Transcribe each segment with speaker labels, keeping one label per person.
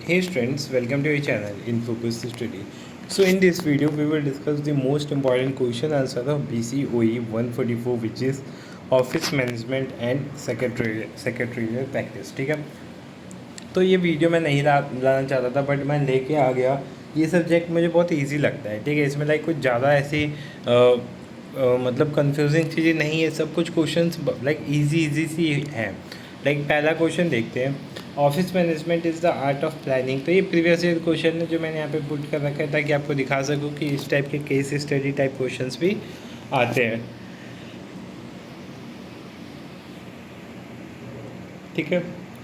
Speaker 1: Hey students, welcome to your channel in Focus Study. So in this video we will discuss the most important question answer of BCOE 144 which is Office Management and Secretarial Practice. ठीक है, तो ये video मैं नहीं लाना चाहता था but मैं लेके आ गया। ये सब्जेक्ट मुझे बहुत इजी लगता है। ठीक है, इसमें लाइक कुछ ज़्यादा ऐसी मतलब कंफ्यूजिंग चीज़ें नहीं है, सब कुछ क्वेश्चंस लाइक इजी सी हैं। लाइक पहला क्वेश्चन देखते हैं, office management is the art of planning. तो ये प्रीवियस ईयर क्वेश्चन है जो मैंने यहाँ पे पुट कर रखा है ताकि आपको दिखा सकूँ कि इस टाइप के केस स्टडी टाइप क्वेश्चंस भी आते हैं। ठीक है,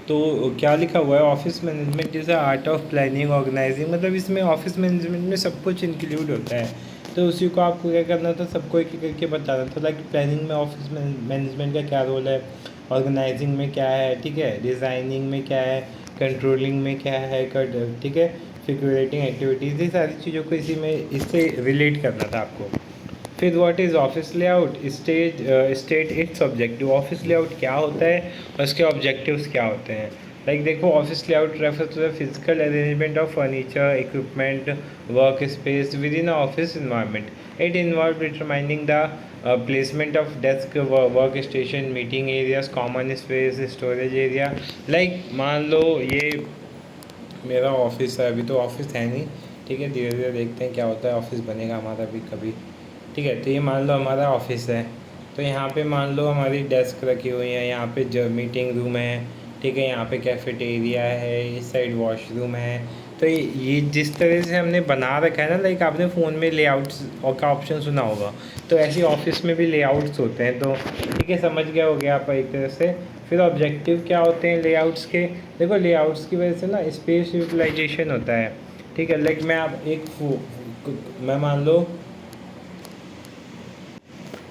Speaker 1: तो क्या लिखा हुआ है, office management is the art of planning organising. मतलब इसमें ऑफिस मैनेजमेंट में सब कुछ इंक्लूड होता है। तो उसी को आपको क्या करना था, सबको एक एक करके बताना था। लाइक प्लानिंग में ऑफिस मैनेजमेंट का क्या रोल है, ऑर्गेनाइजिंग में क्या है, ठीक है, डिज़ाइनिंग में क्या है, कंट्रोलिंग में क्या है, ठीक है, फिक्रेटिंग एक्टिविटीज़, ये सारी चीज़ों को इसी में इससे रिलेट करना था आपको। फिर what is office layout, state it's objective. Office layout क्या होता है और उसके ऑब्जेक्टिव्स क्या होते हैं। लाइक देखो, office layout refer to the physical arrangement of furniture, equipment, work space within office environment. It involve determining the placement of desk, work station, meeting areas, common space, storage area. Like मान लो ये मेरा office है, अभी तो office है नहीं। ठीक है, धीरे धीरे देखते हैं क्या होता है, ऑफिस बनेगा हमारा भी कभी। ठीक है, तो ये मान लो हमारा ऑफिस है। तो यहाँ पे मान लो हमारी डेस्क रखी हुई है, यहाँ पे जो मीटिंग रूम है, ठीक है, यहाँ पे कैफेटेरिया है, इस साइड वॉशरूम है। तो ये जिस तरह से हमने बना रखा है ना, लाइक आपने फ़ोन में लेआउट्स और का ऑप्शन सुना होगा, तो ऐसे ऑफिस में भी लेआउट्स होते हैं। तो ठीक है, समझ गया हो गया आप एक तरह से। फिर ऑब्जेक्टिव क्या होते हैं लेआउट्स के, देखो लेआउट्स की वजह से ना स्पेस यूटिलाइजेशन होता है। ठीक है, लाइक मैं मान लो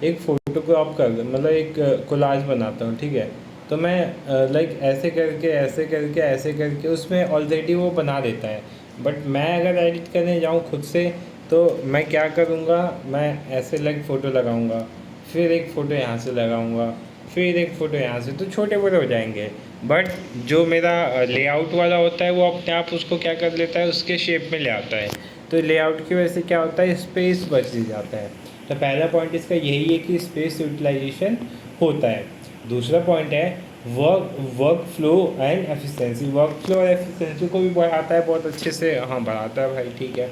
Speaker 1: एक फ़ोटो को आप कर मतलब एक कोलाज बनाता हूँ। ठीक है, तो मैं लाइक ऐसे करके उसमें ऑलरेडी वो बना देता है। बट मैं अगर एडिट करने जाऊँ खुद से, तो मैं क्या करूँगा, मैं ऐसे लाइक फ़ोटो लगाऊँगा, फिर एक फ़ोटो यहाँ से लगाऊँगा, फिर एक फ़ोटो यहाँ से, तो छोटे बड़े हो जाएंगे। बट जो मेरा लेआउट वाला होता है वो अपने आप उसको क्या कर लेता है, उसके शेप में ले आता है। तो लेआउट की वजह से क्या होता है, स्पेस बच जाता है। तो पहला पॉइंट इसका यही है कि स्पेस यूटिलाइजेशन होता है। दूसरा पॉइंट है work flow and efficiency. Work flow और एफिशिएंसी को भी बढ़ाता है बहुत अच्छे से, हाँ बढ़ाता है भाई। ठीक है,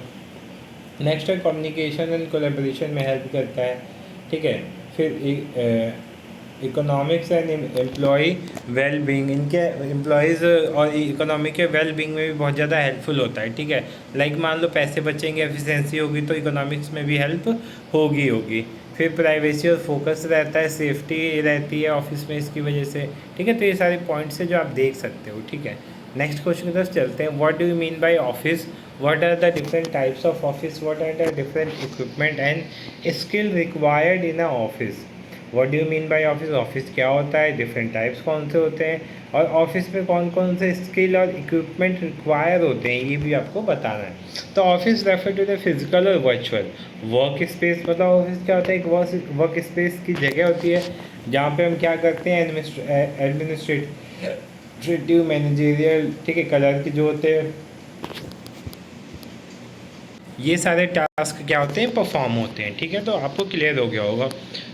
Speaker 1: नेक्स्ट है कम्युनिकेशन एंड कोलेबोरेशन में हेल्प करता है। ठीक है, फिर economics and employee well being, इनके एम्प्लॉयज़ और इकोनॉमी के वेल बींग में भी बहुत ज़्यादा हेल्पफुल होता है। ठीक है, लाइक मान लो पैसे बचेंगे, एफिशिएंसी होगी, तो इकोनॉमिक्स में भी हेल्प होगी। फिर प्राइवेसी और फोकस रहता है, सेफ्टी रहती है ऑफिस में इसकी वजह से। ठीक है, तो ये सारे पॉइंट्स हैं जो आप देख सकते हो। ठीक है, नेक्स्ट क्वेश्चन की तरफ चलते हैं। What do you mean by office, what are the different types of office, what are the different equipment and skill required in a office। what do you mean by office, office क्या होता है, different types कौन से होते हैं, और office में कौन कौन से स्किल और इक्विपमेंट रिक्वायर होते हैं, ये भी आपको बताना है। तो office refer to the physical और वर्चुअल वर्क स्पेस। मतलब ऑफिस क्या होता है, एक वर्क स्पेस की जगह होती है जहाँ पे हम क्या करते हैं, एडमिनिस्ट्रेटिव मैनेजरियल, ठीक है, कलर की जो होते हैं, ये सारे टास्क क्या होते हैं, परफॉर्म होते हैं। ठीक है, तो आपको क्लियर हो गया होगा।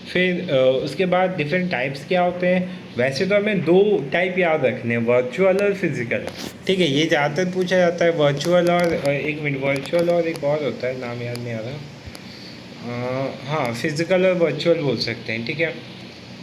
Speaker 1: फिर उसके बाद डिफरेंट टाइप्स क्या होते हैं। वैसे तो हमें दो टाइप याद रखने हैं, वर्चुअल और फिजिकल। ठीक है, ये ज़्यादातर पूछा जाता है, वर्चुअल और एक मिनट, वर्चुअल और एक और होता है, नाम याद नहीं आ रहा। हाँ, फिजिकल और वर्चुअल बोल सकते हैं। ठीक है,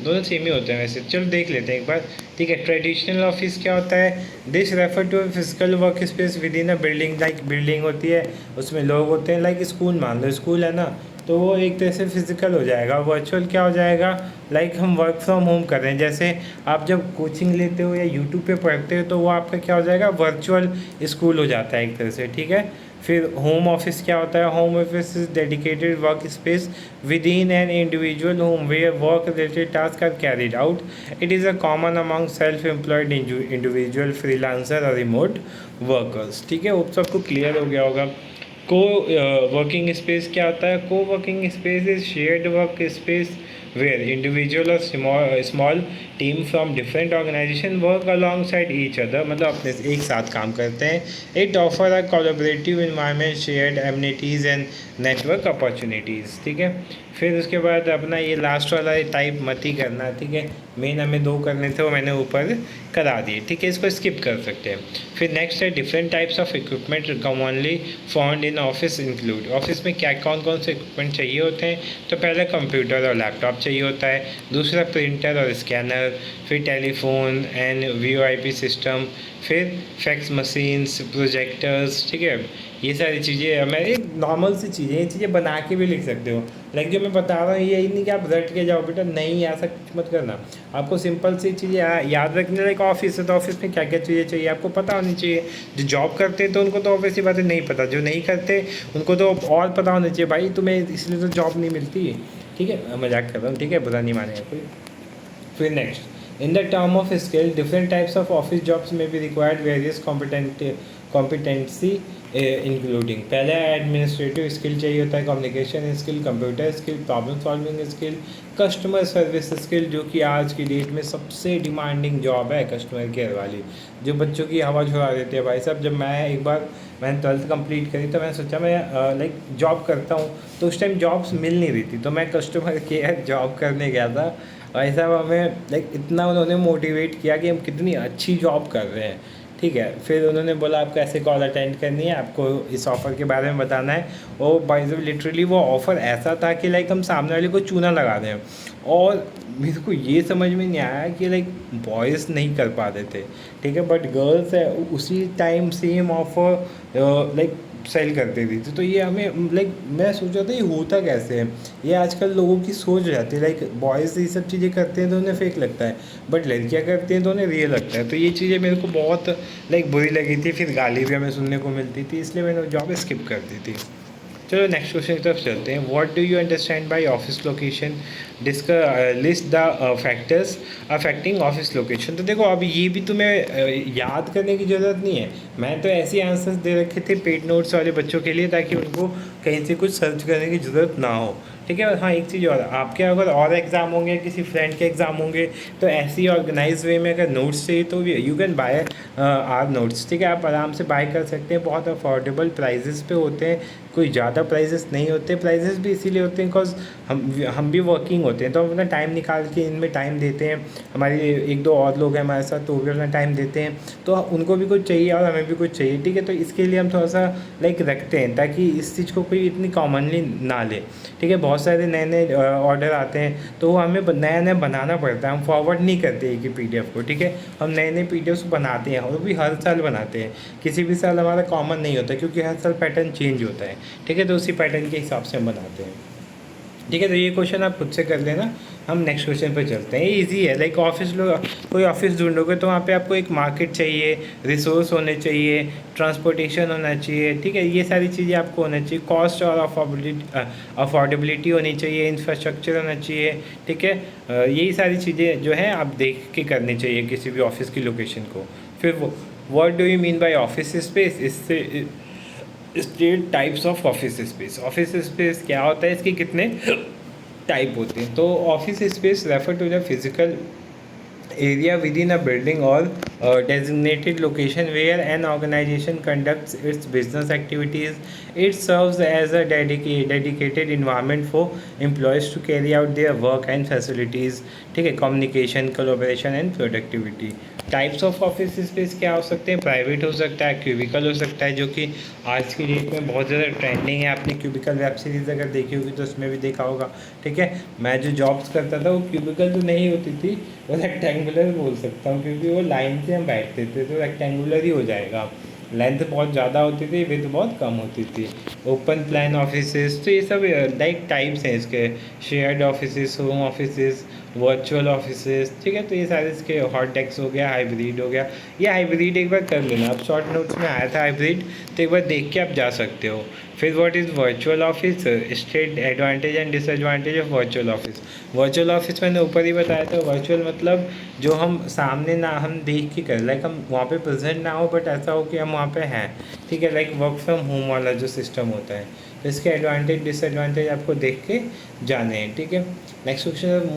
Speaker 1: दोनों सेम ही होते हैं वैसे, चलो देख लेते हैं एक बार। ठीक है, ट्रेडिशनल ऑफिस क्या होता है, this refer to physical work space within a building. Like building होती है, उसमें लोग होते हैं, लाइक स्कूल मान लो, स्कूल है ना, तो वो एक तरह से फिजिकल हो जाएगा। वर्चुअल क्या हो जाएगा, लाइक हम वर्क फ्रॉम होम कर रहे हैं, जैसे आप जब कोचिंग लेते हो या यूट्यूब पे पढ़ते हो, तो वो आपका क्या हो जाएगा, वर्चुअल स्कूल हो जाता है एक तरह से। ठीक है, फिर होम ऑफिस क्या होता है, home office is dedicated work space within an individual home where work related task are carried out. It is a common among self employed individual, freelancer और रिमोट वर्कर्स। ठीक है, वो सबको clear हो गया होगा। को वर्किंग स्पेस क्या होता है, को working space is shared work space where individual or small team from different organization work alongside each other, मतलब अपने एक साथ काम करते हैं. It offer a collaborative environment, shared amenities and network opportunities. ठीक है. फिर उसके बाद अपना ये लास्ट वाला टाइप मत ही करना. ठीक है. मेन हमें 2 करने थे वो मैंने ऊपर करा दिए. ठीक है. इसको स्किप कर सकते हैं. फिर नेक्स्ट है different types of equipment commonly found in office include. Office में क्या कौन कौन से इक्विपमेंट चाहिए होते हैं. तो पहले कंप्यूटर और लैपटॉप चाहिए होता है. दूसरा प्रिंटर और स्कैनर. फिर टेलीफोन एंड वीओआईपी सिस्टम. फिर फैक्स मशीन्स, प्रोजेक्टर्स. ठीक है. ये सारी चीज़ें मैं एक नॉर्मल सी चीज़ें, ये चीज़ें बना के भी लिख सकते हो. लाइक जो मैं बता रहा हूँ ये नहीं कि आप रट के जाओ बेटा, नहीं ऐसा कुछ मत करना. आपको सिंपल सी चीज़ें याद रखनी. लाइक ऑफिस है तो ऑफिस में क्या क्या चीज़ें चाहिए आपको पता होनी चाहिए. जो जॉब करते हैं तो उनको तो ऑब्वियसली बातें नहीं पता, जो नहीं करते उनको तो और पता होना चाहिए. भाई तुम्हें इसलिए तो जॉब नहीं मिलती. ठीक है. मजाक कर रहा हूँ. ठीक है. बुरा नहीं मानेगा कोई. फिर next, in the term of skill, different types of office jobs may be required various competency including. पहले एडमिनिस्ट्रेटिव स्किल चाहिए होता है, communication skill, computer skill, problem solving skill, customer service skill, जो कि आज की डेट में सबसे डिमांडिंग जॉब है, कस्टमर केयर वाली, जो बच्चों की हवा छुड़ा देती है. भाई साहब जब मैं एक बार मैंने 12th कंप्लीट करी तो मैंने सोचा मैं लाइक जॉब करता हूँ, तो उस टाइम जॉब्स मिल नहीं रही थी, तो मैं कस्टमर केयर जॉब करने गया था. भाई साहब हमें लाइक इतना उन्होंने मोटिवेट किया कि हम कितनी अच्छी जॉब कर रहे हैं. ठीक है. फिर उन्होंने बोला आपको ऐसे कॉल अटेंड करनी है, आपको इस ऑफ़र के बारे में बताना है. और बाय द वे लिटरली वो ऑफ़र ऐसा था कि लाइक हम सामने वाले को चूना लगा दें. और मेरे को ये समझ में नहीं आया कि लाइक बॉयज़ नहीं कर पाते थे. ठीक है. बट गर्ल्स है उसी time same offer like sale करती थी. तो ये हमें लाइक मैं सोचा था ये होता कैसे है. ये आजकल लोगों की सोच हो जाती है. लाइक बॉयज़ ये सब चीज़ें करते हैं तो उन्हें फेक लगता है, बट लड़कियां करती हैं तो उन्हें रियल लगता है. तो ये चीज़ें मेरे को बहुत लाइक बुरी लगी थी. फिर गाली भी हमें सुनने को मिलती थी, इसलिए मैंने जॉब स्किप कर दी थी. चलो नेक्स्ट क्वेश्चन की तरफ चलते हैं. What do you understand by office location. List the factors affecting office location. तो देखो अब ये भी तुम्हें याद करने की ज़रूरत नहीं है. मैं तो ऐसे आंसर्स दे रखे थे पेड नोट्स वाले बच्चों के लिए, ताकि उनको कहीं से कुछ सर्च करने की ज़रूरत ना हो. ठीक है. हाँ एक चीज़ और, आपके अगर और एग्ज़ाम होंगे, किसी फ्रेंड के एग्ज़ाम होंगे, तो ऐसी ऑर्गेनाइज वे में अगर नोट्स चाहिए तो you can buy our notes. ठीक है. आप आराम से बाय कर सकते हैं. बहुत अफोर्डेबल प्राइजेस पे होते हैं, कोई ज़्यादा प्राइजेस नहीं होते. प्राइजेस भी इसीलिए होते हैं बिकॉज हम भी वर्किंग होते हैं, तो हम अपना टाइम निकाल के इनमें टाइम देते हैं. हमारे 1-2 और लोग हैं हमारे साथ, तो वो भी अपना टाइम देते हैं, तो उनको भी कुछ चाहिए और हमें भी कुछ चाहिए. ठीक है. तो इसके लिए हम थोड़ा सा लाइक रखते हैं, ताकि इस चीज़ को कोई इतनी कॉमनली ना ले. ठीक है. बहुत सारे नए नए ऑर्डर आते हैं, तो हमें नया नया बनाना पड़ता है. हम फॉरवर्ड नहीं करते एक ही PDF को. ठीक है. हम नए नए PDFs बनाते हैं, और भी हर साल बनाते हैं. किसी भी साल हमारा कॉमन नहीं होता, क्योंकि हर साल पैटर्न चेंज होता है. ठीक है. तो उसी पैटर्न के हिसाब से हम बनाते हैं. ठीक है. तो ये क्वेश्चन आप खुद से कर लेना. हम नेक्स्ट क्वेश्चन पर चलते हैं. इजी है. लाइक ऑफिस लोग कोई ऑफिस ढूंढोगे तो वहाँ पे आपको एक मार्केट चाहिए, रिसोर्स होने चाहिए, ट्रांसपोर्टेशन होना चाहिए. ठीक है. ये सारी चीज़ें आपको होना चाहिए. कॉस्ट और अफोर्डेबिलिटी होनी चाहिए, इंफ्रास्ट्रक्चर होना चाहिए. ठीक है. यही सारी चीज़ें जो हैं आप देख के करनी चाहिए किसी भी ऑफिस की लोकेशन को. फिर वो what do you mean by office space. इससे state types of office space. Office space क्या होता है, इसके कितने टाइप होते हैं. तो office space refer to the physical area within a building or designated location where an organization conducts its business activities. It serves as a dedicated environment for employees to carry out their work and facilities. ठीक है. Communication, collaboration and productivity. Types of office space क्या हो सकते हैं. Private हो सकता है, cubicle हो सकता है, जो कि आज की डेट में बहुत ज़्यादा ट्रेंडिंग है. आपने क्यूबिकल वेब सीरीज़ अगर देखी होगी तो उसमें भी देखा होगा. ठीक है. मैं जो जॉब्स करता था वो क्यूबिकल तो नहीं होती थी, वो रेक्टेंगुलर बोल सकता हूँ, क्योंकि वो लाइन से हम बैठते थे, तो रेक्टेंगुलर ही हो जाएगा. लेंथ बहुत ज़्यादा होती थी, विड्थ बहुत कम होती थी. Open plan offices. तो ये सब लाइक टाइप्स हैं इसके. Shared offices, home offices, virtual offices. ठीक है. तो ये सारे इसके हॉट डेस्क हो गया, हाइब्रिड हो गया. ये हाइब्रिड एक बार कर लेना. अब शॉर्ट नोट्स में आया था हाइब्रिड, तो एक बार देख के आप जा सकते हो. फिर what is virtual office. State advantage and disadvantage of virtual office. Virtual office मैंने ऊपर ही बताया था. वर्चुअल मतलब जो हम सामने ना हम देख के करें, लाइक हम वहाँ पे प्रेजेंट ना हो, बट ऐसा हो कि हम वहाँ पे हैं. ठीक है. लाइक वर्क फ्रॉम होम वाला जो सिस्टम होता है, तो इसके एडवांटेज डिसएडवांटेज आपको देख के जाने हैं, ठीक है। नेक्स्ट क्वेश्चन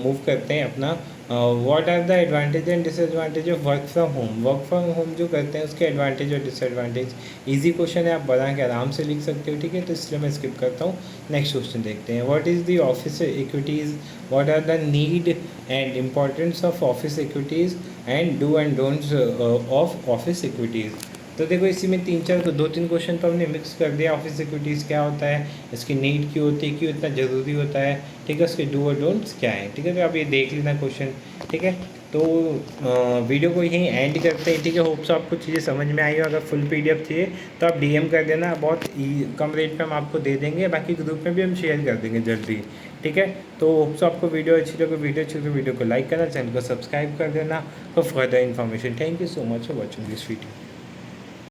Speaker 1: मूव करते हैं अपना। What are the advantage and disadvantage of work from home. Work from home जो करते हैं उसके एडवांटेज और डिसएडवांटेज। इजी क्वेश्चन है, आप बना के आराम से लिख सकते हो, ठीक है, तो इसलिए मैं स्किप करता हूँ। नेक्स्ट क्वेश्चन देखते हैं। What is the office etiquettes, what are the need and importance of office etiquettes and do and don'ts of office etiquettes. तो देखो इसी में 2-3 क्वेश्चन तो हमने मिक्स कर दिया। ऑफिस सिक्योरिटीज़ क्या होता है, इसकी नीड क्यों होती है, क्यों इतना ज़रूरी होता है, ठीक है, उसके डू और डोंट्स क्या है, ठीक है। तो आप ये देख लेना क्वेश्चन, ठीक है। तो वीडियो को यहीं एंड करते हैं, ठीक है। होप्स आपको चीज़ें समझ में आई हो। अगर फुल PDF चाहिए तो आप DM कर देना, बहुत कम रेट पे हम आपको दे देंगे। बाकी ग्रुप में भी हम शेयर कर देंगे जल्दी, ठीक है। तो होप्स आपको वीडियो अच्छी लगे, वीडियो को लाइक करना, चैनल को सब्सक्राइब कर देना for further information. Thank you so much for watching this video.